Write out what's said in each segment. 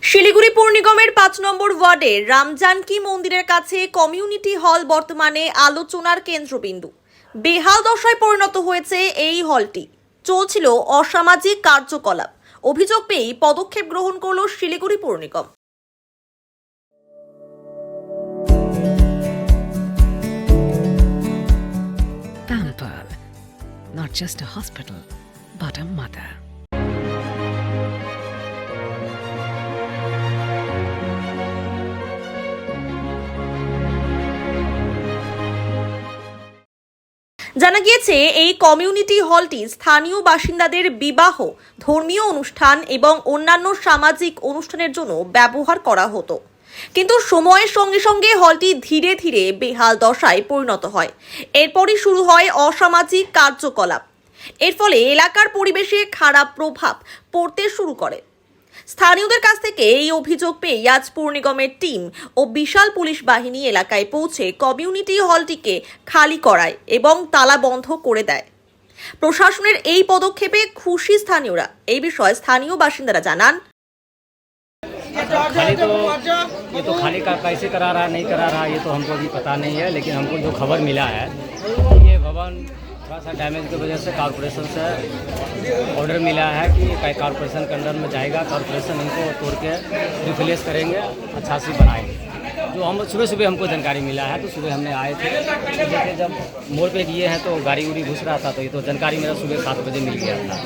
শিলিগুড়ি পৌর নিগমের ৫ নম্বর ওয়ার্ডের রামজানকী মন্দিরের কাছে কমিউনিটি হল বর্তমানে আলোচনার কেন্দ্রবিন্দু। বেহাল দশায় পরিণত হয়েছে এই হলটি। চলছিল অসামাজিক কার্যকলাপ। অভিযোগ পেয়ে পদক্ষেপ গ্রহণ করল শিলিগুড়ি পৌর নিগম। Pampered, not just a hospital, but a mother. জানা গিয়েছে এই কমিউনিটি হলটি স্থানীয় বাসিন্দাদের বিবাহ, ধর্মীয় অনুষ্ঠান এবং অন্যান্য সামাজিক অনুষ্ঠানের জন্য ব্যবহার করা হতো। কিন্তু সময়ের সঙ্গে সঙ্গে হলটি ধীরে ধীরে বেহাল দশায় পরিণত হয়। এরপরই শুরু হয় অসামাজিক কার্যকলাপ। এর ফলে এলাকার পরিবেশে খারাপ প্রভাব পড়তে শুরু করে। স্থানীয়দের কাছ থেকে এই অভিযোগ পেয়ে আজ পৌর নিগমের টিম ও বিশাল পুলিশ বাহিনী এলাকায় পৌঁছে কমিউনিটি হলটিকে খালি করায় এবং তালা বন্ধ করে দেয়। প্রশাসনের এই পদক্ষেপে খুশি স্থানীয়রা। এই বিষয়ে স্থানীয় বাসিন্দারা জানান, खाली तो ये तो खाली का कैसे करा रहा नहीं करा रहा ये तो हमको भी पता नहीं है, लेकिन हमको जो खबर मिला है ये भवन थोड़ा सा डैमेज की वजह से कॉर्पोरेशन से ऑर्डर मिला है कि कॉर्पोरेशन के अंडर में जाएगा, कॉर्पोरेशन इनको तोड़ के रिप्लेस करेंगे, अच्छा से बनाएंगे। जो हम सुबह हमको जानकारी मिला है तो सुबह हमने आए थे, जैसे जब मोड़ पे किए हैं तो गाड़ी उड़ी घुस रहा था, तो ये तो जानकारी मेरा सुबह 7 बजे मिल गया था।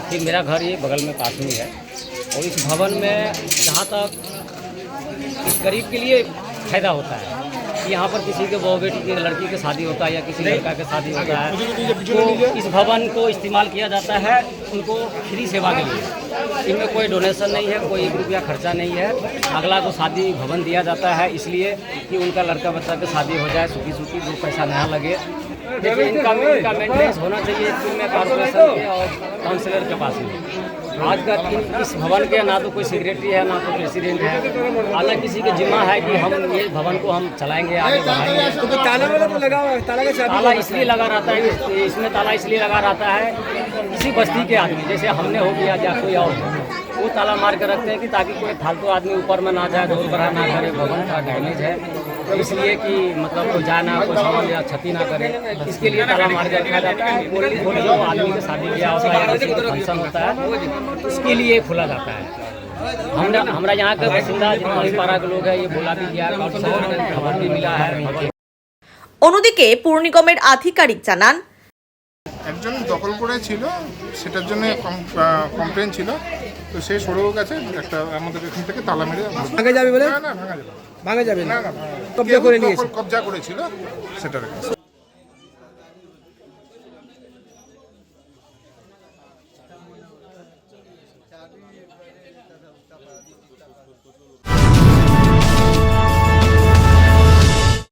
फिर मेरा घर ये बगल में पास में है और इस भवन में जहाँ तक इस गरीब के लिए फायदा होता है कि यहाँ पर किसी के बहू बेटी की लड़की की शादी होता है या किसी लड़का की शादी होता है तो इस भवन को इस्तेमाल किया जाता है उनको फ्री सेवा के लिए। इनमें कोई डोनेशन नहीं है, कोई 1 रुपया खर्चा नहीं है। अगला को शादी भवन दिया जाता है इसलिए कि उनका लड़का बच्चा की शादी हो जाए सुखी सुखी, जो पैसा नया लगे। देखिए इनका मेंटेनेंस होना चाहिए स्कूल में कॉर्पोरेशन के और काउंसिलर के पास में। आज का इस भवन के ना तो कोई सेक्रेटरी है ना तो प्रेसिडेंट है, आला किसी के जिम्मा है कि हम ये भवन को हम चलाएंगे, आगे बढ़ाएंगे। तो ताला वाला तो लगा हुआ है, ताला का चाबी ताला इसलिए लगा रहता है, इसमें ताला इसलिए लगा रहता है किसी बस्ती के आदमी जैसे हमने हो गया या कोई और वो ताला मार कर रखते हैं कि ताकि कोई फालतू आदमी ऊपर में ना जाए, ढोल बड़ा ना करे। भवन का डैमेज है तो इसलिए कि मतलब कोई जाए ना, कोई सामान या क्षति ना करे, इसके लिए ताला मार कर रखा जाता है। कोई जो आदमी के शादी ब्याह होता है या किसी का फंक्शन होता है उसके लिए खोला जाता है। हमारा यहाँ के बासिंदा जितना भी पारा के लोग है ये बोला भी गया और खबर भी मिला है। অন্যদিকে পৌর নিগমের আধিকারিক জানান, একজন দখল করে ছিল, সেটার জন্য কমপ্লেন ছিল, তো সে সরেও গেছে। একটা আমাদের এখান থেকে তালা মেরে ভাঙা যাবে বলে না ভাঙা যাবে ভাঙা যাবে না কবজা করে নিয়েছে, কবজা করেছিল সেটা রেখে।